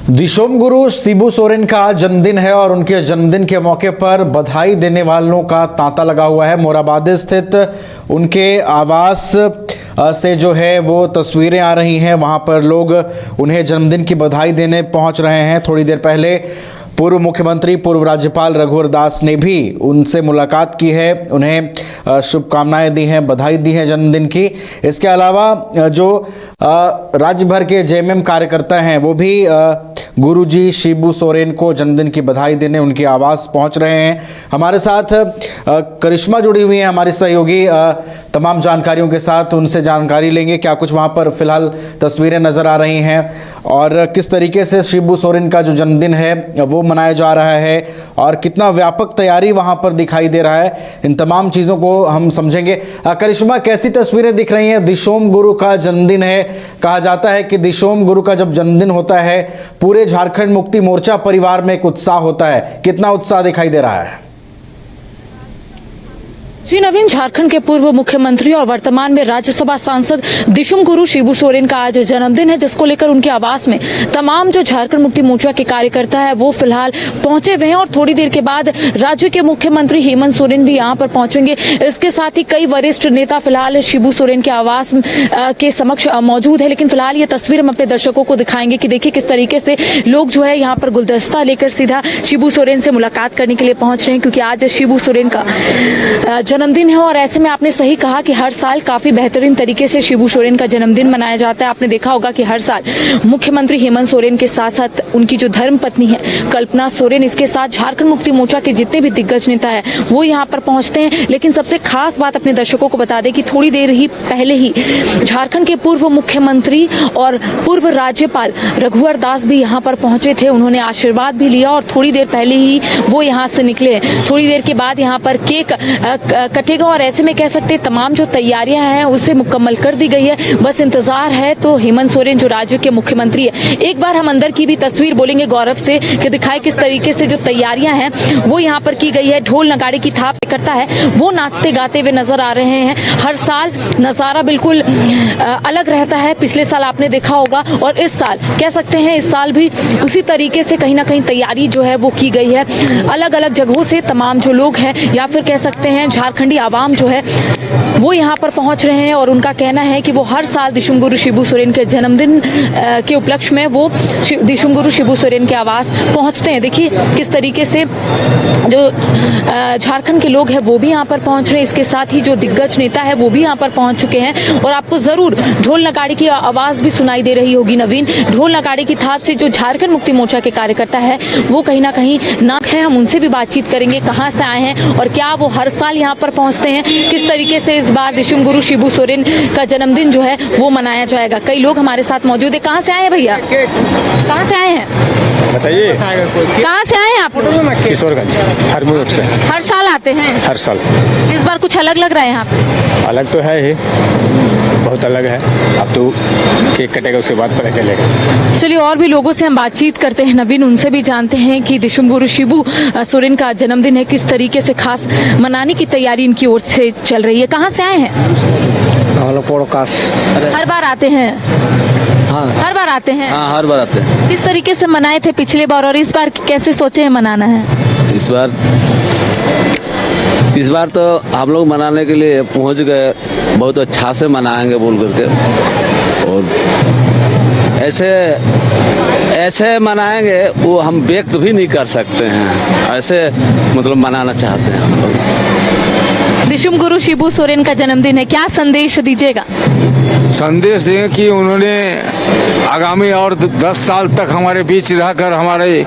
दिशोम गुरु शिबू सोरेन का जन्मदिन है और उनके जन्मदिन के मौके पर बधाई देने वालों का तांता लगा हुआ है। मोराबादी स्थित उनके आवास से जो है वो तस्वीरें आ रही हैं। वहां पर लोग उन्हें जन्मदिन की बधाई देने पहुंच रहे हैं। थोड़ी देर पहले पूर्व मुख्यमंत्री पूर्व राज्यपाल रघुवर दास ने भी उनसे मुलाकात की है, उन्हें शुभकामनाएं दी हैं, बधाई दी है जन्मदिन की। इसके अलावा जो राज्य भर के जेएमएम कार्यकर्ता हैं वो भी गुरुजी शिबू सोरेन को जन्मदिन की बधाई देने उनके आवास पहुंच रहे हैं। हमारे साथ करिश्मा जुड़ी हुई है, हमारी सहयोगी, तमाम जानकारियों के साथ उनसे जानकारी लेंगे क्या कुछ वहां पर फिलहाल तस्वीरें नजर आ रही हैं और किस तरीके से शिबू सोरेन का जो जन्मदिन है वो मनाया जा रहा है और कितना व्यापक तैयारी वहां पर दिखाई दे रहा है। इन तमाम चीजों को हम समझेंगे। करिश्मा, कैसी तस्वीरें दिख रही हैं? दिशोम गुरु का जन्मदिन है। कहा जाता है कि दिशोम गुरु का जब जन्मदिन होता है पूरे झारखंड मुक्ति मोर्चा परिवार में एक उत्साह होता है। कितना उत्साह दिखाई दे रहा है? जी नवीन, झारखंड के पूर्व मुख्यमंत्री और वर्तमान में राज्यसभा सांसद दिशोम गुरु शिबू सोरेन का आज जन्मदिन है, जिसको लेकर उनके आवास में तमाम जो झारखंड मुक्ति मोर्चा के कार्यकर्ता है वो फिलहाल पहुंचे हुए हैं और थोड़ी देर के बाद राज्य के मुख्यमंत्री हेमंत सोरेन भी यहां पर पहुंचेंगे। इसके साथ ही कई वरिष्ठ नेता फिलहाल शिबू सोरेन के आवास के समक्ष मौजूद है। लेकिन फिलहाल ये तस्वीर हम अपने दर्शकों को दिखाएंगे कि देखिए किस तरीके से लोग जो है यहाँ पर गुलदस्ता लेकर सीधा शिबू सोरेन से मुलाकात करने के लिए पहुंच रहे हैं, क्योंकि आज शिबू सोरेन का जन्मदिन है। और ऐसे में आपने सही कहा कि हर साल काफी बेहतरीन तरीके से शिबू सोरेन का जन्मदिन मनाया जाता है। आपने देखा होगा कि हर साल मुख्यमंत्री हेमंत सोरेन के साथ साथ उनकी जो धर्मपत्नी है कल्पना सोरेन, इसके साथ झारखंड मुक्ति मोर्चा के जितने भी दिग्गज नेता है वो यहाँ पर पहुंचते हैं। लेकिन सबसे खास बात अपने दर्शकों को बता दें कि थोड़ी देर ही पहले ही झारखंड के पूर्व मुख्यमंत्री और पूर्व राज्यपाल रघुवर दास भी यहाँ पर पहुंचे थे। उन्होंने आशीर्वाद भी लिया और थोड़ी देर पहले ही वो यहाँ से निकले। थोड़ी देर के बाद यहाँ पर केक कटेगा और ऐसे में कह सकते हैं तमाम जो तैयारियां हैं उसे मुकम्मल कर दी गई है। बस इंतजार है तो हेमंत सोरेन जो राज्य के मुख्यमंत्री है, एक बार हम अंदर की भी तस्वीर बोलेंगे गौरव से कि दिखाए किस तरीके से जो तैयारियां हैं वो यहाँ पर की गई है। ढोल नगाड़े की थाप करता है वो नाचते गाते हुए नजर आ रहे हैं। हर साल नजारा बिल्कुल अलग रहता है। पिछले साल आपने देखा होगा और इस साल कह सकते हैं इस साल भी उसी तरीके से कहीं ना कहीं तैयारी जो है वो की गई है। अलग अलग जगहों से तमाम जो लोग हैं या फिर कह सकते हैं झारखंडी आवाम जो है वो यहाँ पर पहुंच रहे हैं और उनका कहना है कि वो हर साल दिशोम गुरु शिबू सोरेन के जन्मदिन के उपलक्ष्य में वो दिशोम गुरु शिबू सोरेन के आवास पहुंचते हैं। देखिए किस तरीके से जो झारखंड के लोग हैं वो भी यहाँ पर पहुंच रहे हैं। इसके साथ ही जो दिग्गज नेता है वो भी यहाँ पर पहुंच चुके हैं और आपको जरूर ढोल नगाड़े की आवाज भी सुनाई दे रही होगी नवीन। ढोल नगाड़े की थाप से जो झारखंड मुक्ति मोर्चा के कार्यकर्ता है वो कहीं ना कहीं नाक है। हम उनसे भी बातचीत करेंगे कहाँ से आए हैं और क्या वो हर साल यहाँ पर पहुंचते हैं, किस तरीके से इस बार दिशोम गुरु शिबू सोरेन का जन्मदिन जो है वो मनाया जाएगा। कई लोग हमारे साथ मौजूद है। कहाँ से आए हैं भैया? कहाँ से आए हैं बताइए? कहाँ से आए हैं आप? किशोरगंज हरमू रोड से। हर साल आते हैं? हर साल। इस बार कुछ अलग लग रहा है यहाँ पे? अलग तो है ही, बहुत अलग है। अब तो केक कटेगा उसके बाद पता चलेगा। चलिए और भी लोगों से हम बातचीत करते हैं नवीन, उनसे भी जानते हैं कि दिशोम गुरु शिबू सोरेन का जन्मदिन है, किस तरीके से खास मनाने की तैयारी इनकी ओर से चल रही है। कहाँ से आए हैं? हर बार आते हैं? हाँ, हर बार आते हैं? हाँ, हर बार आते हैं। किस तरीके से मनाए थे पिछले बार और इस बार कैसे सोचे हैं मनाना है? इस बार तो हम लोग मनाने के लिए पहुंच गए, बहुत अच्छा से मनाएंगे बोल करके और ऐसे मनाएंगे वो हम व्यक्त भी नहीं कर सकते हैं। ऐसे मतलब मनाना चाहते हैं हम लोग। दिशोम गुरु शिबू सोरेन का जन्मदिन है, क्या संदेश दीजिएगा? संदेश दें कि उन्होंने आगामी और 10 साल तक हमारे बीच रहकर हमारे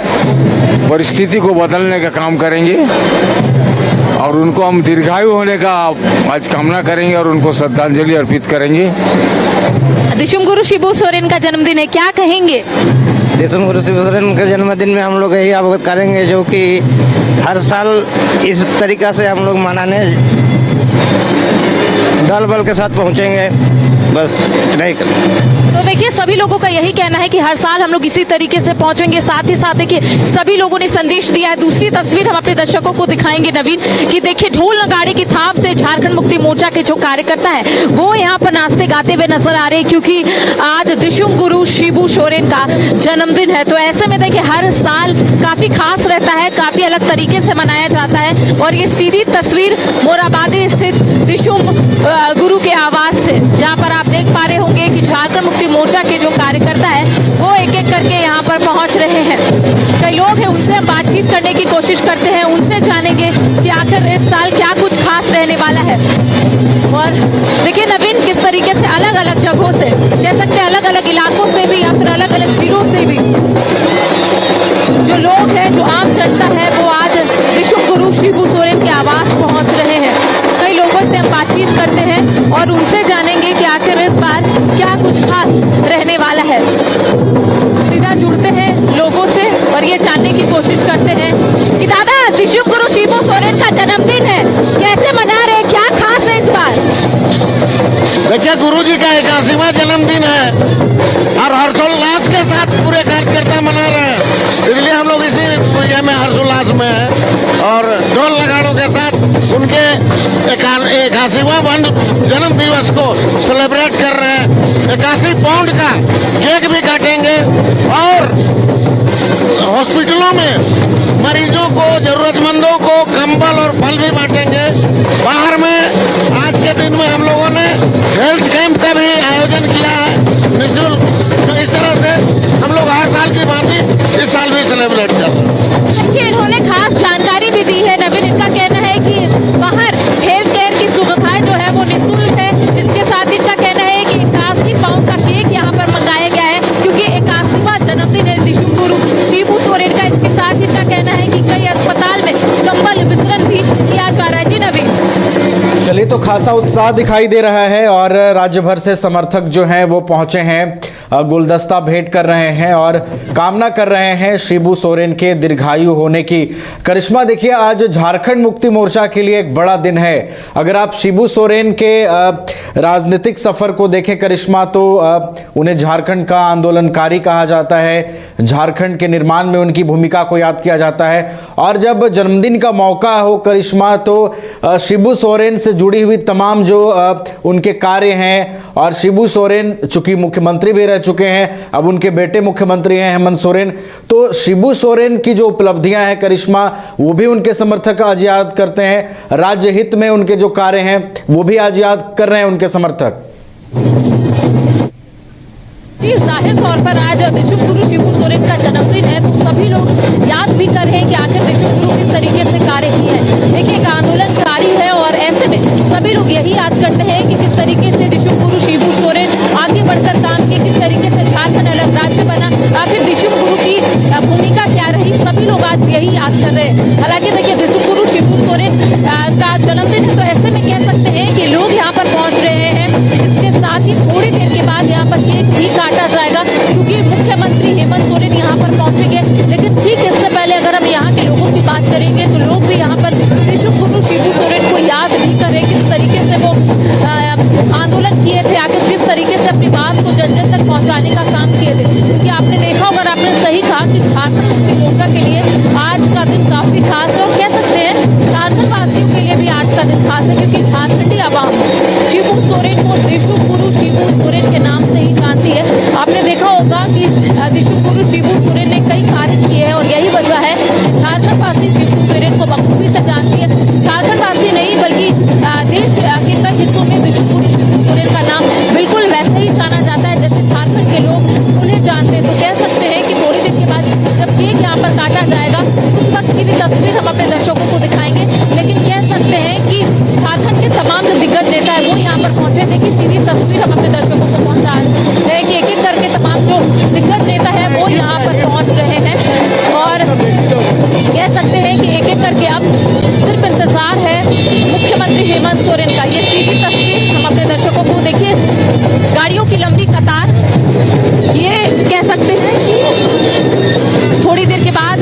परिस्थिति को बदलने का काम करेंगे और उनको हम दीर्घायु होने का आज कामना करेंगे और उनको श्रद्धांजलि अर्पित करेंगे। दिशोम गुरु शिबू सोरेन का जन्मदिन है, क्या कहेंगे? दिशोम गुरु शिबू सोरेन के जन्मदिन में हम लोग यही अवगत करेंगे जो कि हर साल इस तरीका से हम लोग मनाने दल बल के साथ पहुंचेंगे बस इतना ही कर। तो देखिए सभी लोगों का यही कहना है कि हर साल हम लोग इसी तरीके से पहुंचेंगे। साथ ही साथ देखिए सभी लोगों ने संदेश दिया है। दूसरी तस्वीर हम अपने दर्शकों को दिखाएंगे नवीन, कि देखिए ढोल नगाड़े की थाप से झारखंड मुक्ति मोर्चा के जो कार्यकर्ता है वो यहाँ पर नाचते गाते हुए नजर आ रहे हैं, क्योंकि आज दिशुम गुरु शिबू सोरेन का जन्मदिन है। तो ऐसे में देखिए हर साल काफी खास रहता है, काफी अलग तरीके से मनाया जाता है। और ये सीधी तस्वीर मोराबादी स्थित दिशुम गुरु के आवास से, जहाँ पर आप देख पा रहे होंगे कि झारखंड मुक्ति मोर्चा के जो कार्यकर्ता है वो एक एक करके यहाँ पर पहुंच रहे हैं। कई लोग हैं, उनसे हम बातचीत करने की कोशिश करते हैं, उनसे जानेंगे कि आखिर इस साल क्या कुछ खास रहने वाला है। और देखिए नवीन, किस तरीके से अलग अलग जगहों से, कह सकते हैं अलग अलग इलाकों से भी या फिर अलग अलग जिलों से भी जो लोग हैं, जो आम जनता है, वो आज दिशुम गुरु शिबू सोरेन के आवास पहुंच रहे हैं। कई लोगों से हम बातचीत करते हैं और उनसे जानेंगे कि आखिर इस बार क्या कुछ खास रहने वाला है। सीधा जुड़ते हैं लोगों से और ये जानने की कोशिश करते हैं कि दादा, दिशुम गुरु शिबू सोरेन का जन्मदिन है, कैसे मना रहे, क्या खास है इस बार? देखिए, गुरु जी का 81वां जन्मदिन है और हर्षोल्लास के साथ पूरे कार्यकर्ता मना रहे हैं, इसलिए हम लोग इसी पूजा में हर्षोल्लास में हैं और ढोल नगाड़ों के साथ उनके 81वां जन्म दिवस को सेलिब्रेट कर रहे हैं। 81 पाउंड का केक भी काटेंगे और हॉस्पिटलों में मरीजों को, जरूरतमंदों को कंबल और फल भी बांटेंगे। बाहर में आज के दिन में हम लोगों ने हेल्थ कैंप का भी आयोजन किया है निःशुल्क। तो इस तरह से हम लोग हर साल की भांति इस साल भी सेलिब्रेट कर रहे हैं। देखिए इन्होंने खास जानकारी भी दी है नवीन। इनका कहना है कि बाहर हेल्थ केयर की सुविधाएं जो है वो निःशुल्क है। इसके साथ इनका कहना है कि 81 पाउंड का केक यहाँ पर मंगाया गया है, क्योंकि 81वां जन्मदिन है दिशुम गुरु शिबू सोरेन का। इसके साथ इनका कहना है कि कई अस्पताल में कंबल वितरण भी किया जा रहा है। जी नवीन, चलिए, तो खासा उत्साह दिखाई दे रहा है और राज्य भर से समर्थक जो हैं वो पहुंचे हैं, गुलदस्ता भेंट कर रहे हैं और कामना कर रहे हैं शिबू सोरेन के दीर्घायु होने की। करिश्मा, देखिए आज झारखंड मुक्ति मोर्चा के लिए एक बड़ा दिन है। अगर आप शिबू सोरेन के राजनीतिक सफर को देखें करिश्मा, तो उन्हें झारखंड का आंदोलनकारी कहा जाता है, झारखंड के निर्माण में उनकी भूमिका को याद किया जाता है। और जब जन्मदिन का मौका हो करिश्मा, तो शिबू सोरेन से जुड़ी हुई तमाम जो उनके कार्य हैं, और शिबू सोरेन चूंकि मुख्यमंत्री भी रह चुके हैं, अब उनके बेटे मुख्यमंत्री हैं हेमंत सोरेन, तो शिबू सोरेन की जो उपलब्धियां हैं करिश्मा, वो भी उनके समर्थक आज याद करते हैं। राज्य हित में उनके जो कार्य हैं वो भी आज याद कर रहे हैं उनके समर्थक। जाहिर तौर पर आज दिशुम गुरु शिबू सोरेन का जन्मदिन है, तो सभी लोग याद भी कर रहे हैं कि आखिर दिशुम गुरु किस तरीके से कार्य किए हैं। देखिए एक आंदोलनकारी है और ऐसे में सभी लोग यही याद करते हैं कि किस तरीके से दिशुम गुरु शिबू सोरेन आगे बढ़कर काम किए, किस तरीके से झारखंड अलग राज्य बना, आखिर दिशुम गुरु की भूमिका क्या रही। सभी लोग आज यही याद कर रहे हैं। हालांकि देखिए दिशुम गुरु शिबू सोरेन का जन्मदिन है, तो ऐसे में कह सकते हैं कि लोग यहाँ पर पहुंच रहे हैं। इसके साथ ही थोड़ी देर के बाद यहाँ पर केक भी काटा जाएगा, क्योंकि मुख्यमंत्री हेमंत सोरेन यहाँ पर पहुंचेंगे। लेकिन ठीक इससे पहले अगर हम यहाँ के लोगों की बात करेंगे, तो लोग भी यहाँ पर दिशुम गुरु शिबू सोरेन को याद भी कर रहे, किस तरीके से वो आंदोलन किए थे, आखिर किस तरीके से अपनी बात को जन जन तक पहुँचाने का काम किए थे। क्योंकि आपने देखा होगा, आपने सही कहा कि झारखंड मुक्ति मोर्चा के लिए आज का दिन काफी खास है, और कह सकते हैं झारखंड वासियों के लिए भी आज का दिन खास है, क्योंकि झारखंडी आवाम शिबू सोरेन को दिशुम गुरु शिबू सोरेन के नाम से ही जानती है। आपने देखा होगा कि दिशुम गुरु शिबू सोरेन ने कई कार्य किए हैं, और यही वजह है कि झारखंड वासी शिबू सोरेन को बखूबी से जानती है। झारखंड वासी नहीं बल्कि देश के कई हिस्सों में दिशुम गुरु शिबू सोरेन का नाम बिल्कुल वैसे ही जाना जाता है जैसे झारखंड के लोग उन्हें जानते हैं। तो कह सकते हैं कि थोड़ी देर के बाद जब केक यहाँ पर काटा जाएगा, उस वक्त की भी तस्वीर हम अपने दर्शकों को दिखाएंगे। लेकिन कह सकते हैं कि झारखंड के तमाम जो दिग्गज नेता है वो यहाँ पर पहुंचे। देखिए सीधी तस्वीर हम अपने दर्शकों को पहुंचा रहे हैं कि एक एक करके तमाम जो दिग्गज नेता है वो यहाँ पर पहुंच रहे हैं, और कह सकते हैं कि एक एक करके अब सिर्फ इंतजार है मुख्यमंत्री हेमंत सोरेन का। ये सीधी तस्वीर हम अपने दर्शकों को, देखिए गाड़ियों की लंबी कतार, ये कह सकते हैं कि थोड़ी देर के बाद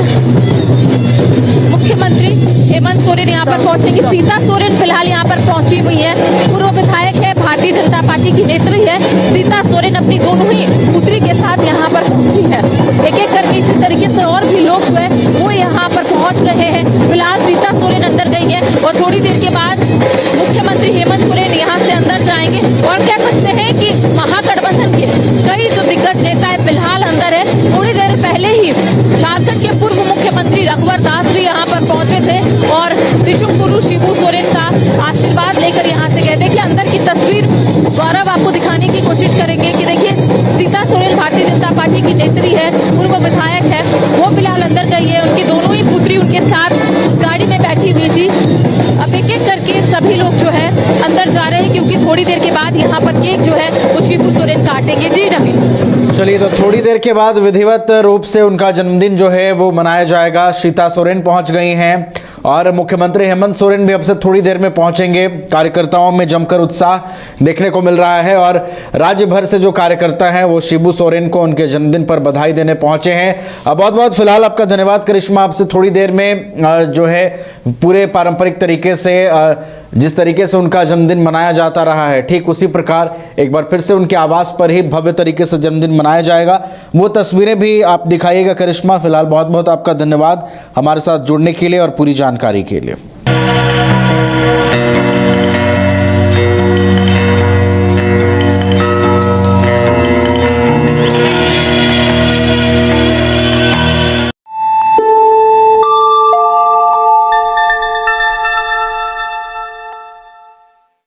मुख्यमंत्री हेमंत सोरेन यहाँ पर पहुंचेंगे। सीता सोरेन फिलहाल यहाँ पर पहुंची हुई है, पूर्व विधायक है, भारतीय भारतीय जनता पार्टी की नेत्री है सीता सोरेन अपनी दोनों ही पुत्री के साथ यहाँ पर पहुंची है। एक एक करके इसी तरीके से और भी लोग जो है वो यहाँ पर पहुंच रहे हैं। फिलहाल सीता सोरेन अंदर गई है और थोड़ी देर के बाद मुख्यमंत्री हेमंत सोरेन यहाँ से अंदर जाएंगे और कह सकते हैं कि महागठबंधन के कई जो दिग्गज नेता है फिलहाल अंदर है। थोड़ी देर पहले ही झारखंड के पूर्व मुख्यमंत्री रघुवर दास भी यहाँ पर पहुंचे थे और दिशुम गुरु शिबू सोरेन का आशीर्वाद लेकर यहाँ से गए थे। कि अंदर की तस्वीर गौरव आपको दिखाने की कोशिश करेंगे कि देखिए सीता सोरेन भारतीय जनता पार्टी की नेत्री है, पूर्व विधायक है, वो फिलहाल अंदर गई है। उनकी दोनों ही पुत्री उनके साथ उस गाड़ी में बैठी हुई थी। अब एक एक करके सभी लोग जो है अंदर जा रहे हैं क्योंकि थोड़ी देर के बाद यहाँ पर केक जो है वो शिबू सोरेन काटेंगे। जी नवीन। चलिए, तो थोड़ी देर के बाद विधिवत रूप से उनका जन्मदिन जो है वो मनाया जाएगा। सीता सोरेन पहुंच गई हैं और मुख्यमंत्री हेमंत सोरेन भी अब से थोड़ी देर में पहुंचेंगे। कार्यकर्ताओं में जमकर उत्साह देखने को मिल रहा है और राज्य भर से जो कार्यकर्ता हैं वो शिबू सोरेन को उनके जन्मदिन पर बधाई देने पहुंचे हैं। बहुत बहुत फिलहाल आपका धन्यवाद करिश्मा। आपसे थोड़ी देर में जो है पूरे पारंपरिक तरीके से जिस तरीके से उनका जन्मदिन मनाया जाता रहा है ठीक उसी प्रकार एक बार फिर से उनके आवास पर ही भव्य तरीके से जन्मदिन मनाया जाएगा। वो तस्वीरें भी आप दिखाइएगा करिश्मा। फिलहाल बहुत बहुत आपका धन्यवाद हमारे साथ जुड़ने के लिए और पूरी जानकारी के लिए।